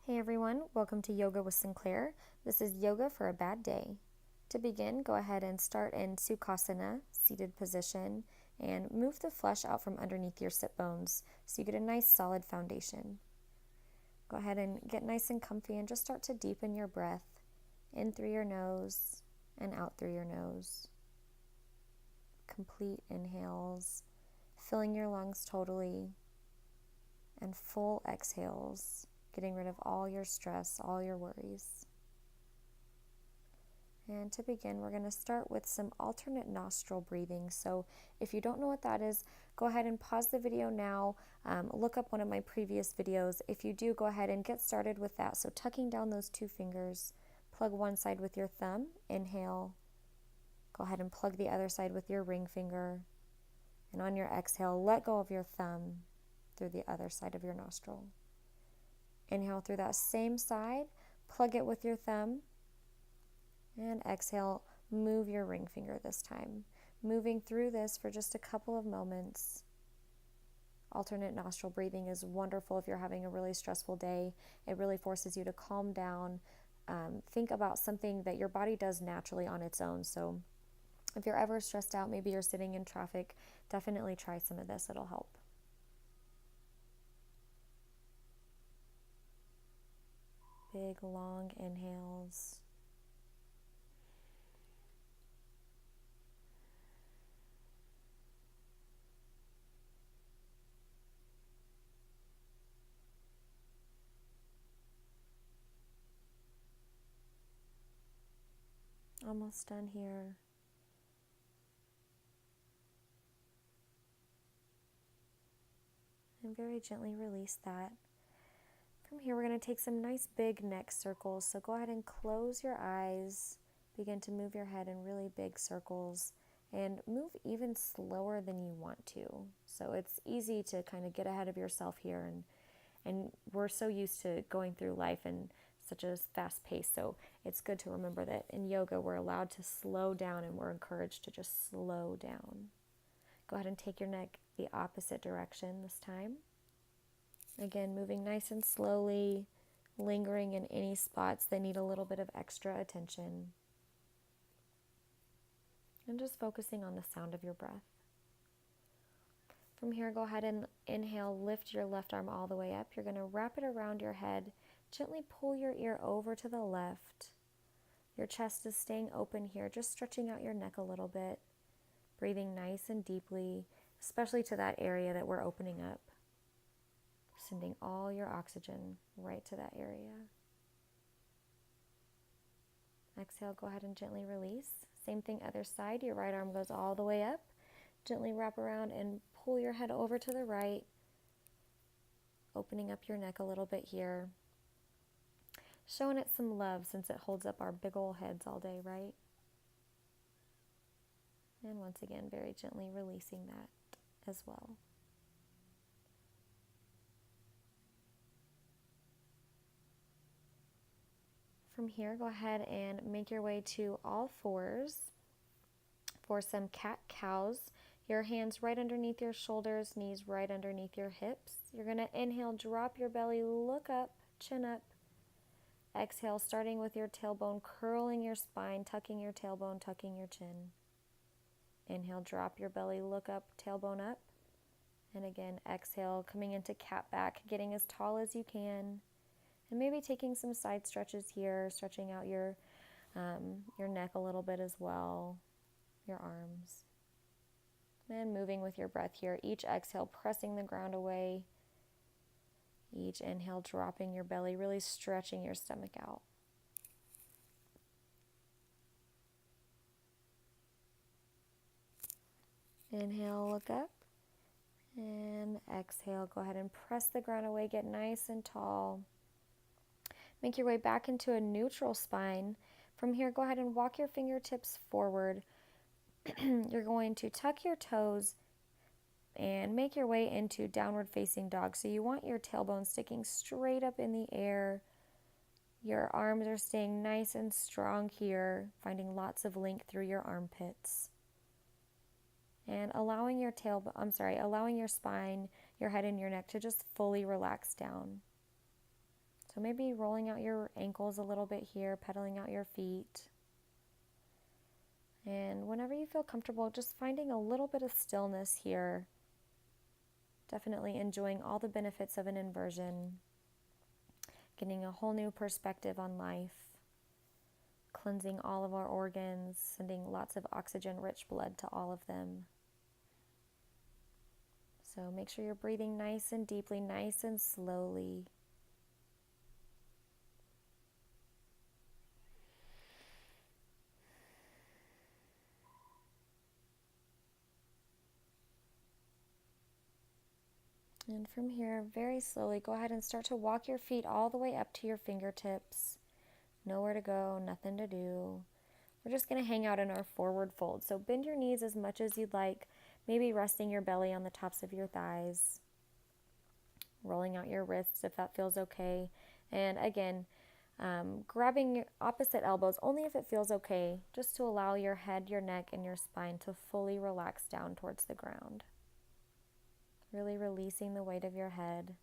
Hey everyone, welcome to Yoga with Sinclair. This is Yoga for a Bad Day. To begin, go ahead and start in Sukhasana, seated position, and move the flesh out from underneath your sit bones so you get a nice solid foundation. Go ahead and get nice and comfy and just start to deepen your breath in through your nose and out through your nose. Complete inhales, filling your lungs totally, and full exhales, getting rid of all your stress, all your worries. And to begin, we're going to start with some alternate nostril breathing. So if you don't know what that is, go ahead and pause the video now. Look up one of my previous videos. If you do, go ahead and get started with that. So tucking down those two fingers, plug one side with your thumb, inhale. Go ahead and plug the other side with your ring finger. And on your exhale, let go of your thumb through the other side of your nostril. Inhale through that same side, plug it with your thumb, and exhale, move your ring finger this time. Moving through this for just a couple of moments. Alternate nostril breathing is wonderful if you're having a really stressful day. It really forces you to calm down. Think about something that your body does naturally on its own. So if you're ever stressed out, maybe you're sitting in traffic, definitely try some of this. It'll help. Big, long inhales. Almost done here. And very gently release that. From here, we're going to take some nice big neck circles. So go ahead and close your eyes. Begin to move your head in really big circles and move even slower than you want to. So it's easy to kind of get ahead of yourself here. And we're so used to going through life in such a fast pace. So it's good to remember that in yoga, we're allowed to slow down and we're encouraged to just slow down. Go ahead and take your neck the opposite direction this time. Again, moving nice and slowly, lingering in any spots that need a little bit of extra attention. And just focusing on the sound of your breath. From here, go ahead and inhale, lift your left arm all the way up. You're going to wrap it around your head. Gently pull your ear over to the left. Your chest is staying open here, just stretching out your neck a little bit. Breathing nice and deeply, especially to that area that we're opening up. Sending all your oxygen right to that area. Exhale, go ahead and gently release. Same thing, other side. Your right arm goes all the way up. Gently wrap around and pull your head over to the right. Opening up your neck a little bit here. Showing it some love since it holds up our big old heads all day, right? And once again, very gently releasing that as well. From here, go ahead and make your way to all fours for some cat-cows. Your hands right underneath your shoulders, knees right underneath your hips. You're going to inhale, drop your belly, look up, chin up. Exhale, starting with your tailbone, curling your spine, tucking your tailbone, tucking your chin. Inhale, drop your belly, look up, tailbone up. And again, exhale, coming into cat back, getting as tall as you can. And maybe taking some side stretches here, stretching out your neck a little bit as well, your arms. And moving with your breath here. Each exhale, pressing the ground away. Each inhale, dropping your belly, really stretching your stomach out. Inhale, look up. And exhale, go ahead and press the ground away, get nice and tall. Make your way back into a neutral spine. From here, go ahead and walk your fingertips forward. You're going to tuck your toes and make your way into downward facing dog. So you want your tailbone sticking straight up in the air. Your arms are staying nice and strong here, finding lots of length through your armpits. And allowing your spine, your head and your neck to just fully relax down. So maybe rolling out your ankles a little bit here, pedaling out your feet. And whenever you feel comfortable, just finding a little bit of stillness here. Definitely enjoying all the benefits of an inversion. Getting a whole new perspective on life. Cleansing all of our organs, sending lots of oxygen-rich blood to all of them. So make sure you're breathing nice and deeply, nice and slowly. And from here, very slowly, go ahead and start to walk your feet all the way up to your fingertips. Nowhere to go, nothing to do. We're just going to hang out in our forward fold. So bend your knees as much as you'd like, maybe resting your belly on the tops of your thighs. Rolling out your wrists if that feels okay. And again, grabbing your opposite elbows only if it feels okay, just to allow your head, your neck, and your spine to fully relax down towards the ground. Really releasing the weight of your head.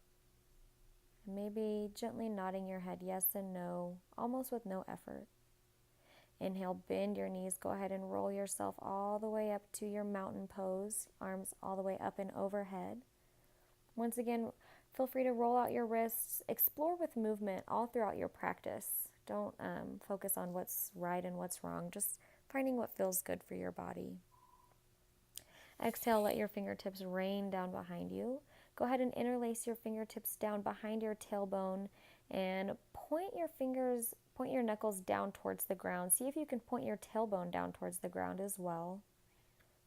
Maybe gently nodding your head yes and no, almost with no effort. Inhale, bend your knees. Go ahead and roll yourself all the way up to your mountain pose, arms all the way up and overhead. Once again, feel free to roll out your wrists. Explore with movement all throughout your practice. Don't focus on what's right and what's wrong, just finding what feels good for your body. Exhale, let your fingertips rain down behind you. Go ahead and interlace your fingertips down behind your tailbone and point your knuckles down towards the ground. See if you can point your tailbone down towards the ground as well.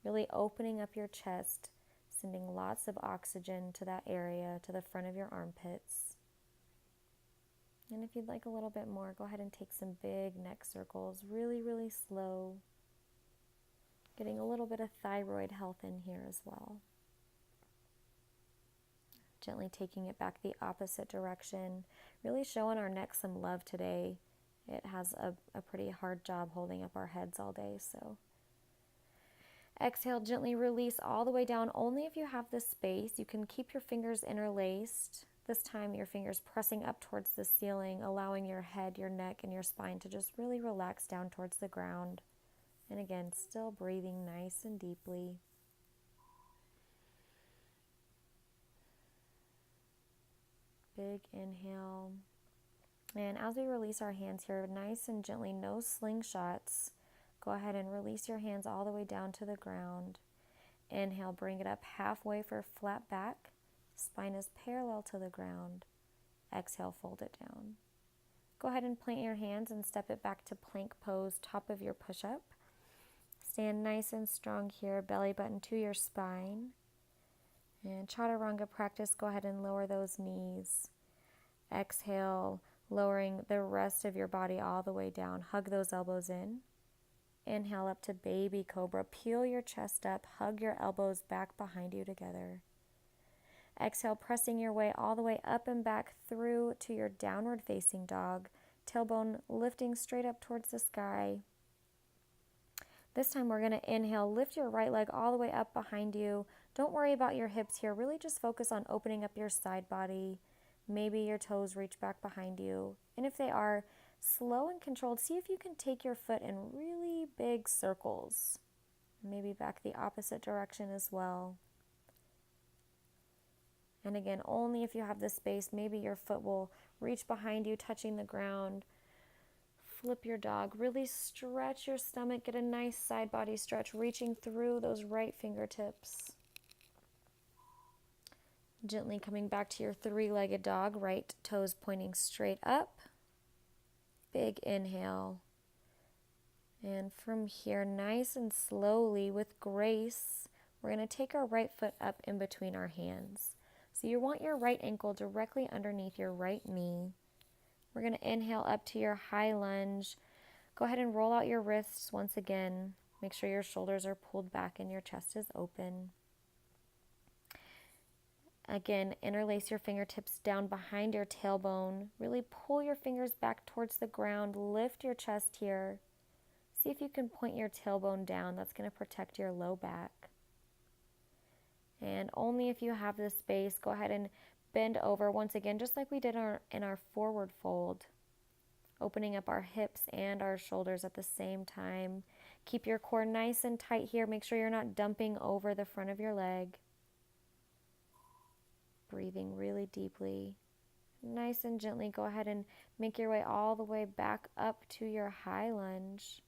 Really opening up your chest, sending lots of oxygen to that area, to the front of your armpits. And if you'd like a little bit more, go ahead and take some big neck circles, really, really slow. Getting a little bit of thyroid health in here as well. Gently taking it back the opposite direction. Really showing our neck some love today. It has a pretty hard job holding up our heads all day, so. Exhale, gently release all the way down. Only if you have the space. You can keep your fingers interlaced. This time your fingers pressing up towards the ceiling, allowing your head, your neck, and your spine to just really relax down towards the ground. And again, still breathing nice and deeply. Big inhale. And as we release our hands here, nice and gently, no slingshots. Go ahead and release your hands all the way down to the ground. Inhale, bring it up halfway for flat back. Spine is parallel to the ground. Exhale, fold it down. Go ahead and plant your hands and step it back to plank pose, top of your push-up. Stand nice and strong here, belly button to your spine. And chaturanga practice, go ahead and lower those knees. Exhale, lowering the rest of your body all the way down. Hug those elbows in. Inhale up to baby cobra. Peel your chest up, hug your elbows back behind you together. Exhale, pressing your way all the way up and back through to your downward facing dog. Tailbone lifting straight up towards the sky. This time we're going to inhale, lift your right leg all the way up behind you. Don't worry about your hips here. Really just focus on opening up your side body. Maybe your toes reach back behind you. And if they are, slow and controlled, see if you can take your foot in really big circles. Maybe back the opposite direction as well. And again, only if you have the space, maybe your foot will reach behind you, touching the ground. Flip your dog. Really stretch your stomach. Get a nice side body stretch, reaching through those right fingertips. Gently coming back to your three-legged dog, right toes pointing straight up. Big inhale. And from here, nice and slowly with grace, we're going to take our right foot up in between our hands. So you want your right ankle directly underneath your right knee. We're going to inhale up to your high lunge. Go ahead and roll out your wrists once again. Make sure your shoulders are pulled back and your chest is open. Again, interlace your fingertips down behind your tailbone. Really pull your fingers back towards the ground. Lift your chest here. See if you can point your tailbone down. That's going to protect your low back. And only if you have the space, go ahead and bend over once again, just like we did in our forward fold, opening up our hips and our shoulders at the same time. Keep your core nice and tight here. Make sure you're not dumping over the front of your leg. Breathing really deeply. Nice and gently, go ahead and make your way all the way back up to your high lunge.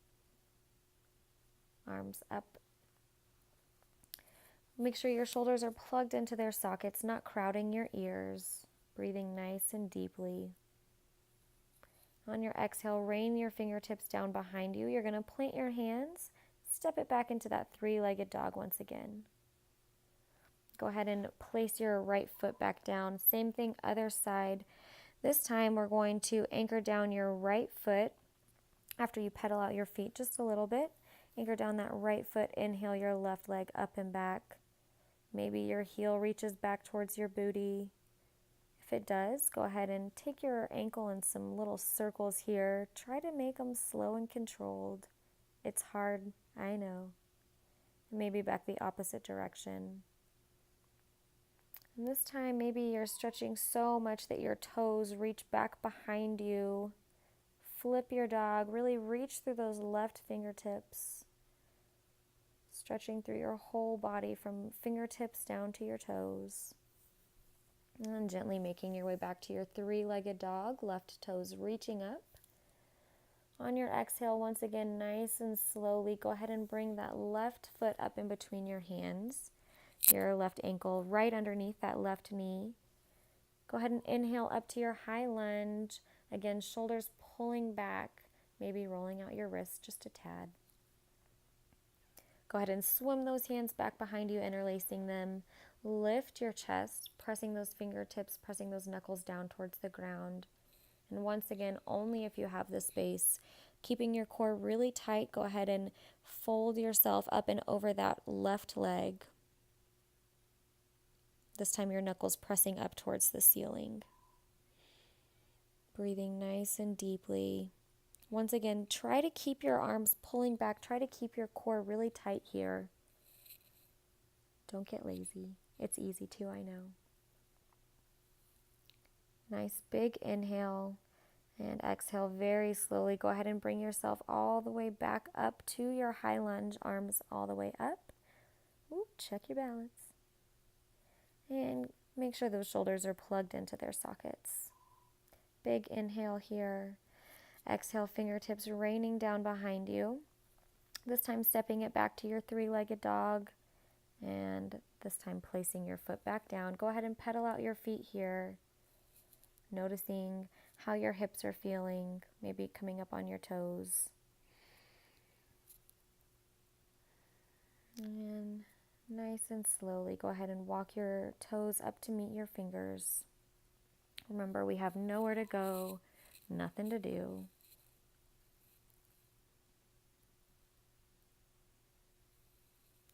Arms up. Make sure your shoulders are plugged into their sockets, not crowding your ears. Breathing nice and deeply. On your exhale, rain your fingertips down behind you. You're going to plant your hands, step it back into that three-legged dog once again. Go ahead and place your right foot back down. Same thing, other side. This time we're going to anchor down your right foot after you pedal out your feet just a little bit. Anchor down that right foot. Inhale your left leg up and back. Maybe your heel reaches back towards your booty. If it does, go ahead and take your ankle in some little circles here. Try to make them slow and controlled. It's hard, I know. Maybe back the opposite direction. And this time, maybe you're stretching so much that your toes reach back behind you. Flip your dog. Really reach through those left fingertips. Stretching through your whole body from fingertips down to your toes. And then gently making your way back to your three-legged dog. Left toes reaching up. On your exhale, once again, nice and slowly, go ahead and bring that left foot up in between your hands. Your left ankle right underneath that left knee. Go ahead and inhale up to your high lunge. Again, shoulders pulling back, maybe rolling out your wrists just a tad. Go ahead and swim those hands back behind you, interlacing them. Lift your chest, pressing those fingertips, pressing those knuckles down towards the ground. And once again, only if you have the space, keeping your core really tight, go ahead and fold yourself up and over that left leg. This time your knuckles pressing up towards the ceiling. Breathing nice and deeply. Once again, try to keep your arms pulling back. Try to keep your core really tight here. Don't get lazy. It's easy to, I know. Nice big inhale and exhale very slowly. Go ahead and bring yourself all the way back up to your high lunge, arms all the way up. Ooh, check your balance. And make sure those shoulders are plugged into their sockets. Big inhale here. Exhale, fingertips raining down behind you. This time stepping it back to your three-legged dog. And this time placing your foot back down. Go ahead and pedal out your feet here. Noticing how your hips are feeling, maybe coming up on your toes. And nice and slowly, go ahead and walk your toes up to meet your fingers. Remember, we have nowhere to go, nothing to do.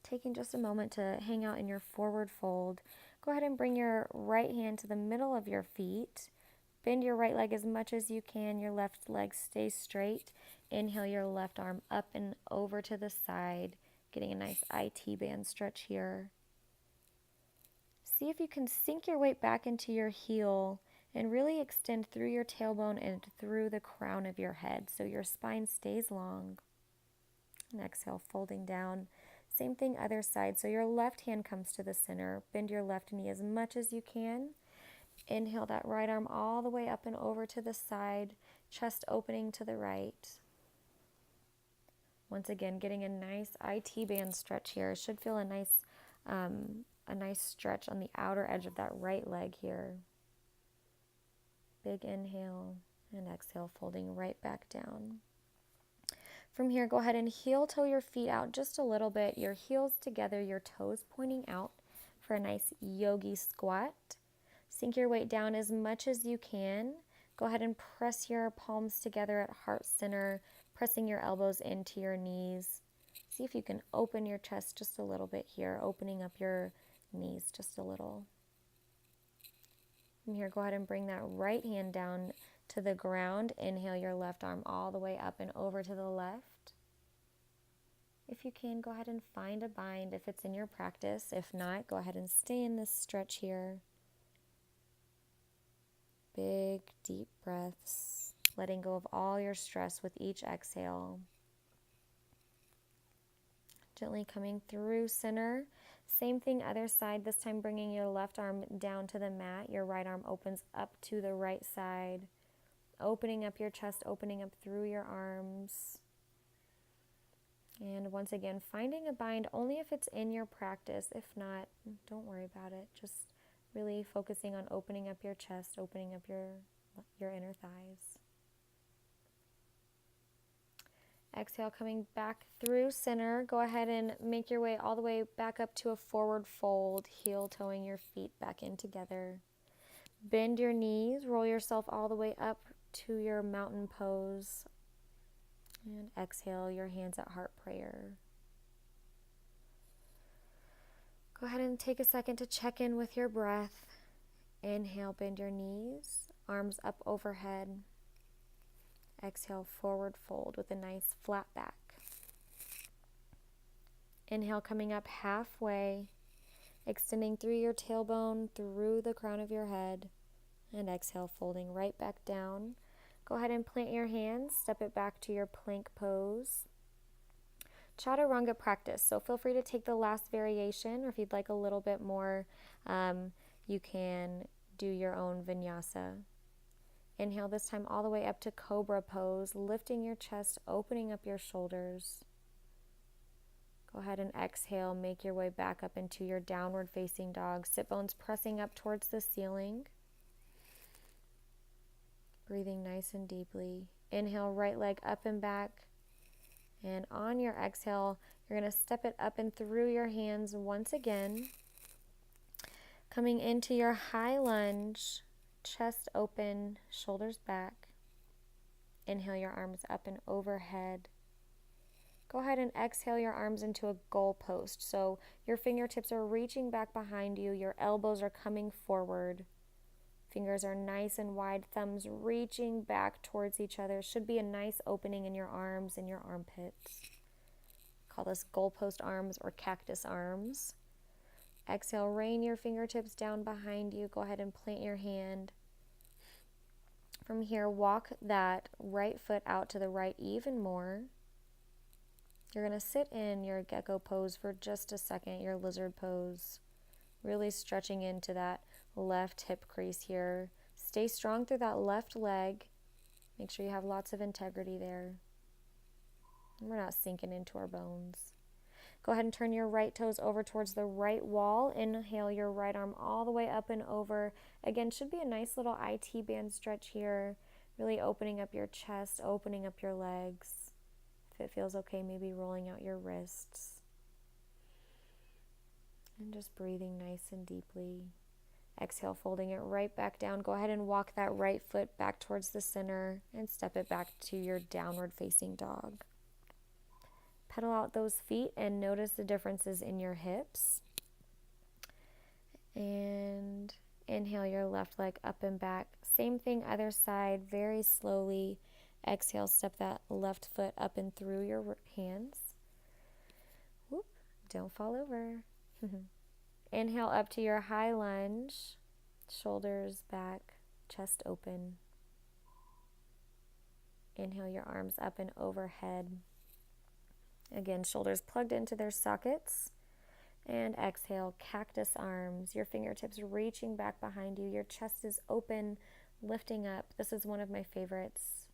Taking just a moment to hang out in your forward fold, go ahead and bring your right hand to the middle of your feet. Bend your right leg as much as you can. Your left leg stays straight. Inhale your left arm up and over to the side, getting a nice IT band stretch here. See if you can sink your weight back into your heel and really extend through your tailbone and through the crown of your head so your spine stays long. And exhale, folding down. Same thing other side. So your left hand comes to the center. Bend your left knee as much as you can. Inhale that right arm all the way up and over to the side, chest opening to the right. Once again, getting a nice IT band stretch here. Should feel a nice stretch on the outer edge of that right leg here. Big inhale and exhale, folding right back down. From here, go ahead and heel toe your feet out just a little bit. Your heels together, your toes pointing out for a nice yogi squat. Sink your weight down as much as you can. Go ahead and press your palms together at heart center, pressing your elbows into your knees. See if you can open your chest just a little bit here, opening up your knees just a little. From here, go ahead and bring that right hand down to the ground. Inhale your left arm all the way up and over to the left. If you can, go ahead and find a bind if it's in your practice. If not, go ahead and stay in this stretch here. Big, deep breaths, letting go of all your stress with each exhale. Gently coming through center. Same thing, other side. This time bringing your left arm down to the mat. Your right arm opens up to the right side. Opening up your chest, opening up through your arms. And once again, finding a bind only if it's in your practice. If not, don't worry about it. Just really focusing on opening up your chest, opening up your inner thighs. Exhale, coming back through center. Go ahead and make your way all the way back up to a forward fold, heel toeing your feet back in together. Bend your knees, roll yourself all the way up to your mountain pose. And exhale, your hands at heart prayer. Go ahead and take a second to check in with your breath. Inhale, bend your knees, arms up overhead. Exhale, forward fold with a nice flat back. Inhale, coming up halfway, extending through your tailbone, through the crown of your head. And exhale, folding right back down. Go ahead and plant your hands, step it back to your plank pose. Chaturanga practice, so feel free to take the last variation, or if you'd like a little bit more, you can do your own vinyasa. Inhale this time all the way up to cobra pose, lifting your chest, opening up your shoulders. Go ahead and exhale, make your way back up into your downward facing dog, sit bones pressing up towards the ceiling. Breathing nice and deeply. Inhale, right leg up and back. And on your exhale, you're going to step it up and through your hands once again. Coming into your high lunge, chest open, shoulders back. Inhale your arms up and overhead. Go ahead and exhale your arms into a goal post. So your fingertips are reaching back behind you, your elbows are coming forward. Fingers are nice and wide, thumbs reaching back towards each other. Should be a nice opening in your arms and your armpits. Call this goalpost arms or cactus arms. Exhale, rain your fingertips down behind you. Go ahead and plant your hand. From here, walk that right foot out to the right even more. You're going to sit in your gecko pose for just a second, your lizard pose. Really stretching into that left hip crease here. Stay strong through that left leg. Make sure you have lots of integrity there. And we're not sinking into our bones. Go ahead and turn your right toes over towards the right wall. Inhale your right arm all the way up and over. Again, should be a nice little IT band stretch here. Really opening up your chest, opening up your legs. If it feels okay, maybe rolling out your wrists. And just breathing nice and deeply. Exhale, folding it right back down. Go ahead and walk that right foot back towards the center and step it back to your downward facing dog. Pedal out those feet and notice the differences in your hips. And inhale your left leg up and back. Same thing, other side, very slowly. Exhale, step that left foot up and through your hands. Whoop, don't fall over. Inhale up to your high lunge. Shoulders back, chest open. Inhale your arms up and overhead. Again, shoulders plugged into their sockets. And exhale, cactus arms. Your fingertips reaching back behind you. Your chest is open, lifting up. This is one of my favorites.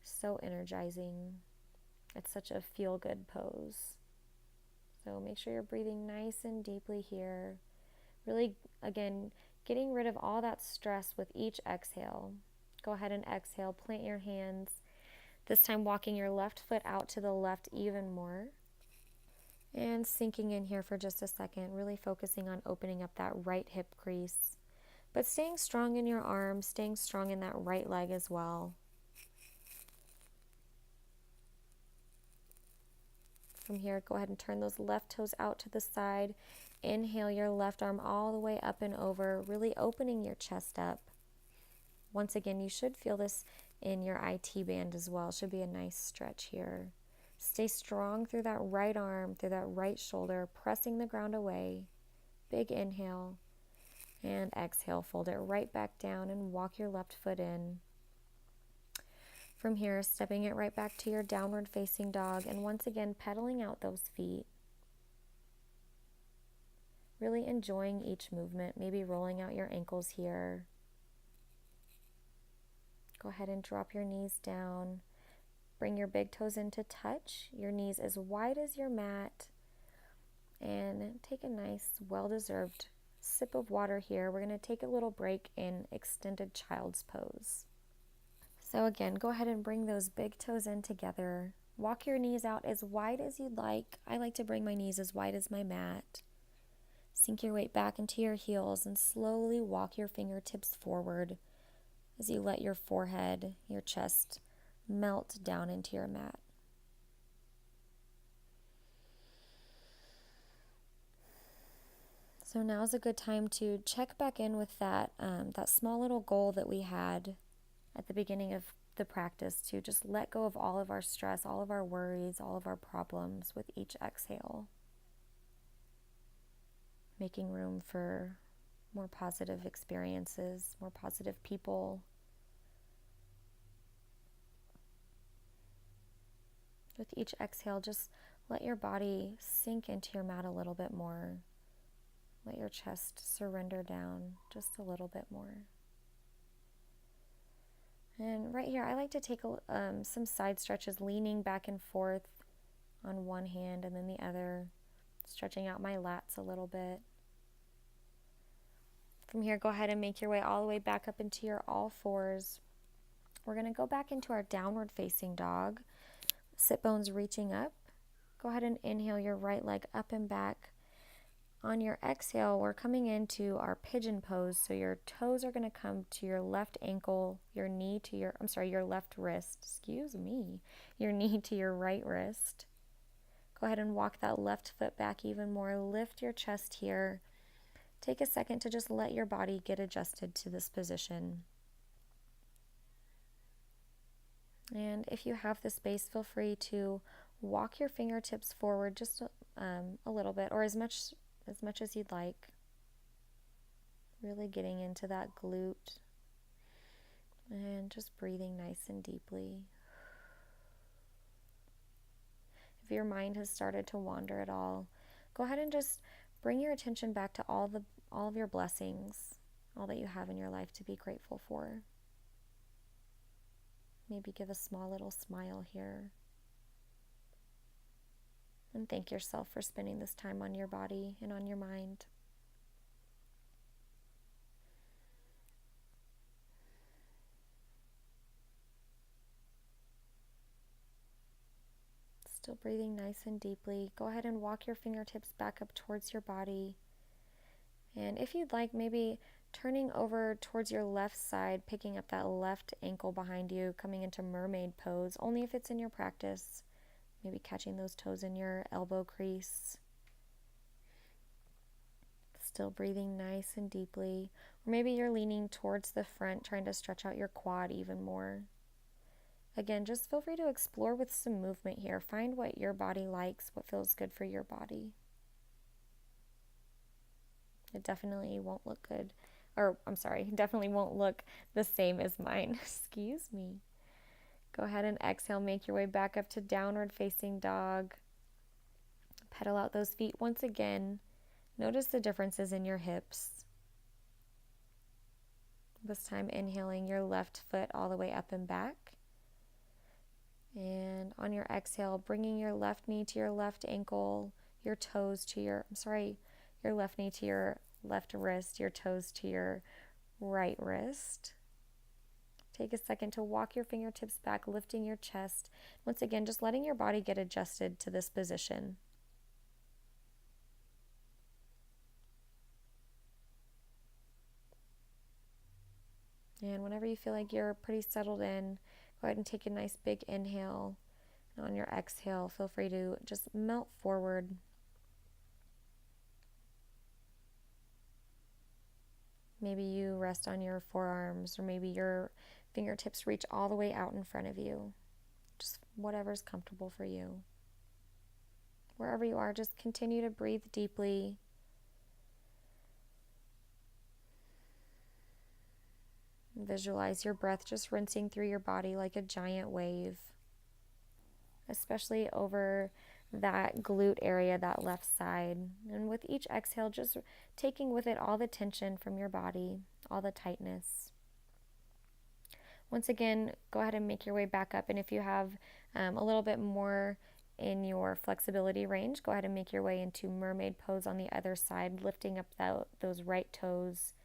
So energizing. It's such a feel-good pose. So make sure you're breathing nice and deeply here. Really, again, getting rid of all that stress with each exhale. Go ahead and exhale, plant your hands. This time walking your left foot out to the left even more. And sinking in here for just a second, really focusing on opening up that right hip crease. But staying strong in your arms, staying strong in that right leg as well. From here, go ahead and turn those left toes out to the side. Inhale your left arm all the way up and over, really opening your chest up. Once again, you should feel this in your IT band as well. Should be a nice stretch here. Stay strong through that right arm, through that right shoulder, pressing the ground away. Big inhale. And exhale, fold it right back down and walk your left foot in. From here, stepping it right back to your downward facing dog, and once again, pedaling out those feet. Really enjoying each movement, maybe rolling out your ankles here. Go ahead and drop your knees down. Bring your big toes into touch, your knees as wide as your mat, and take a nice, well-deserved sip of water here. We're going to take a little break in extended child's pose. So again, go ahead and bring those big toes in together. Walk your knees out as wide as you'd like. I like to bring my knees as wide as my mat. Sink your weight back into your heels and slowly walk your fingertips forward as you let your forehead, your chest melt down into your mat. So now's a good time to check back in with that small little goal that we had at the beginning of the practice, to just let go of all of our stress, all of our worries, all of our problems with each exhale. Making room for more positive experiences, more positive people. With each exhale, just let your body sink into your mat a little bit more. Let your chest surrender down just a little bit more. And right here, I like to take some side stretches, leaning back and forth on one hand and then the other, stretching out my lats a little bit. From here, go ahead and make your way all the way back up into your all fours. We're going to go back into our downward facing dog. Sit bones reaching up. Go ahead and inhale your right leg up and back. On your exhale, we're coming into our pigeon pose. So your toes are going to come to your left ankle, your left wrist, your knee to your right wrist. Go ahead and walk that left foot back even more. Lift your chest here. Take a second to just let your body get adjusted to this position. And if you have the space, feel free to walk your fingertips forward just a little bit, or as much as you'd like. Really getting into that glute and just breathing nice and deeply. If your mind has started to wander at all, go ahead and just bring your attention back to all of your blessings, all that you have in your life to be grateful for. Maybe give a small little smile here. And thank yourself for spending this time on your body and on your mind. Still breathing nice and deeply. Go ahead and walk your fingertips back up towards your body. And if you'd like, maybe turning over towards your left side, picking up that left ankle behind you, coming into mermaid pose, only if it's in your practice. Maybe catching those toes in your elbow crease. Still breathing nice and deeply. Or maybe you're leaning towards the front, trying to stretch out your quad even more. Again, just feel free to explore with some movement here. Find what your body likes, what feels good for your body. It definitely won't look good. Definitely won't look the same as mine. Excuse me. Go ahead and exhale. Make your way back up to downward facing dog. Pedal out those feet once again. Notice the differences in your hips. This time inhaling your left foot all the way up and back. And on your exhale, bringing your left knee to your left ankle, your toes to your left knee to your left wrist, your toes to your right wrist. Take a second to walk your fingertips back, lifting your chest. Once again, just letting your body get adjusted to this position. And whenever you feel like you're pretty settled in, go ahead and take a nice big inhale. And on your exhale, feel free to just melt forward. Maybe you rest on your forearms, or maybe your fingertips reach all the way out in front of you. Just whatever's comfortable for you. Wherever you are, just continue to breathe deeply. Visualize your breath just rinsing through your body like a giant wave, especially over that glute area, that left side. And with each exhale, just taking with it all the tension from your body, all the tightness. Once again, go ahead and make your way back up. And if you have a little bit more in your flexibility range, go ahead and make your way into mermaid pose on the other side, lifting up those right toes,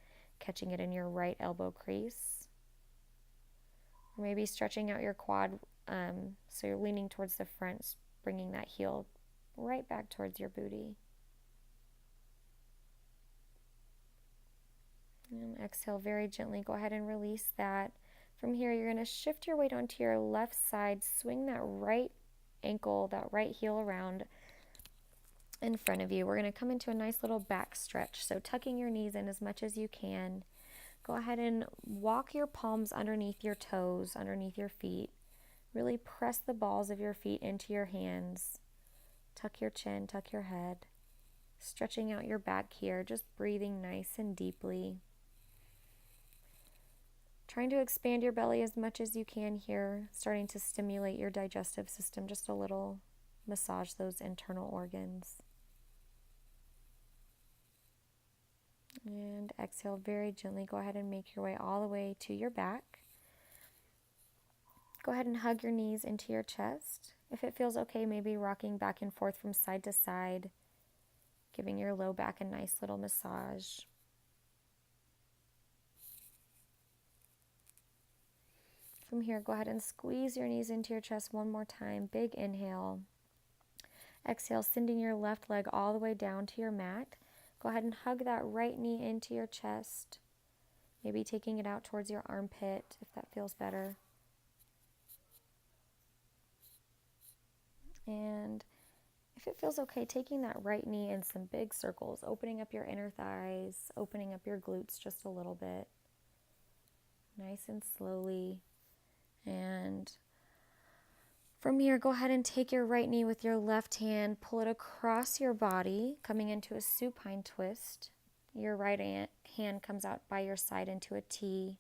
catching it in your right elbow crease. Or maybe stretching out your quad so you're leaning towards the front, bringing that heel right back towards your booty. And exhale very gently. Go ahead and release that. From here, you're going to shift your weight onto your left side, swing that right ankle, that right heel around in front of you. We're going to come into a nice little back stretch. So tucking your knees in as much as you can. Go ahead and walk your palms underneath your toes, underneath your feet. Really press the balls of your feet into your hands. Tuck your chin, tuck your head. Stretching out your back here, just breathing nice and deeply. Trying to expand your belly as much as you can here, starting to stimulate your digestive system just a little, massage those internal organs. And exhale very gently. Go ahead and make your way all the way to your back. Go ahead and hug your knees into your chest. If it feels okay, maybe rocking back and forth from side to side, giving your low back a nice little massage. From here, go ahead and squeeze your knees into your chest one more time. Big inhale. Exhale, sending your left leg all the way down to your mat. Go ahead and hug that right knee into your chest. Maybe taking it out towards your armpit if that feels better. And if it feels okay, taking that right knee in some big circles, opening up your inner thighs, opening up your glutes just a little bit. Nice and slowly. And from here, go ahead and take your right knee with your left hand, pull it across your body, coming into a supine twist. Your right hand comes out by your side into a T.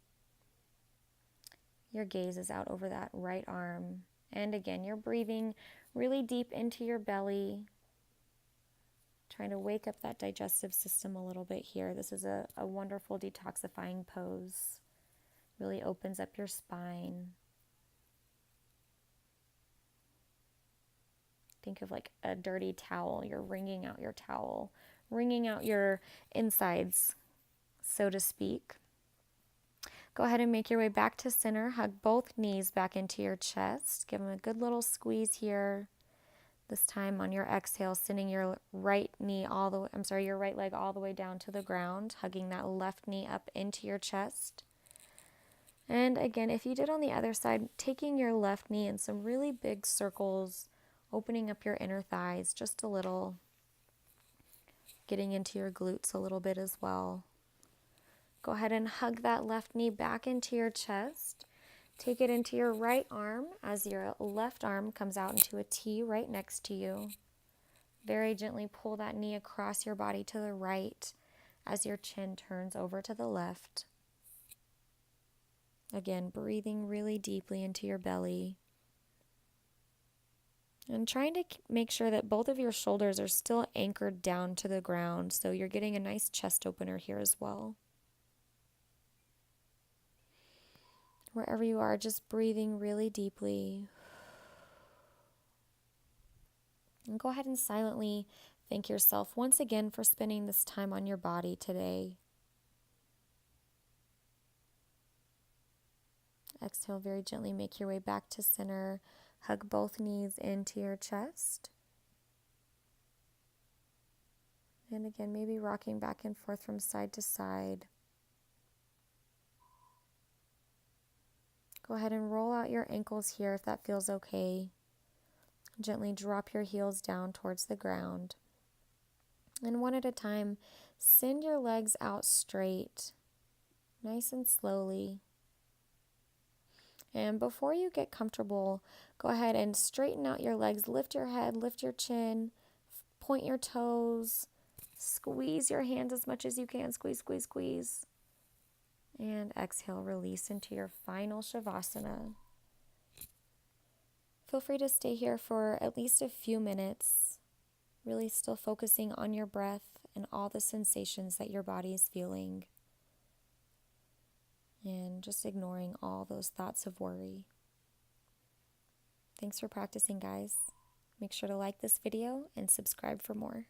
Your gaze is out over that right arm. And again, you're breathing really deep into your belly, trying to wake up that digestive system a little bit here. This is a wonderful detoxifying pose. Really opens up your spine. Think of like a dirty towel. You're wringing out your towel, wringing out your insides, so to speak. Go ahead and make your way back to center. Hug both knees back into your chest. Give them a good little squeeze here. This time on your exhale, sending your right leg all the way down to the ground, hugging that left knee up into your chest. And again, if you did on the other side, taking your left knee in some really big circles, opening up your inner thighs just a little, getting into your glutes a little bit as well. Go ahead and hug that left knee back into your chest. Take it into your right arm as your left arm comes out into a T right next to you. Very gently pull that knee across your body to the right as your chin turns over to the left. Again, breathing really deeply into your belly. And trying to make sure that both of your shoulders are still anchored down to the ground, so you're getting a nice chest opener here as well. Wherever you are, just breathing really deeply. And go ahead and silently thank yourself once again for spending this time on your body today. Exhale very gently, make your way back to center. Hug both knees into your chest. And again, maybe rocking back and forth from side to side. Go ahead and roll out your ankles here if that feels okay. Gently drop your heels down towards the ground. And one at a time, send your legs out straight, nice and slowly. And before you get comfortable, go ahead and straighten out your legs. Lift your head, lift your chin, point your toes, squeeze your hands as much as you can. Squeeze, squeeze, squeeze. And exhale, release into your final Shavasana. Feel free to stay here for at least a few minutes, really still focusing on your breath and all the sensations that your body is feeling, and just ignoring all those thoughts of worry. Thanks for practicing, guys. Make sure to like this video and subscribe for more.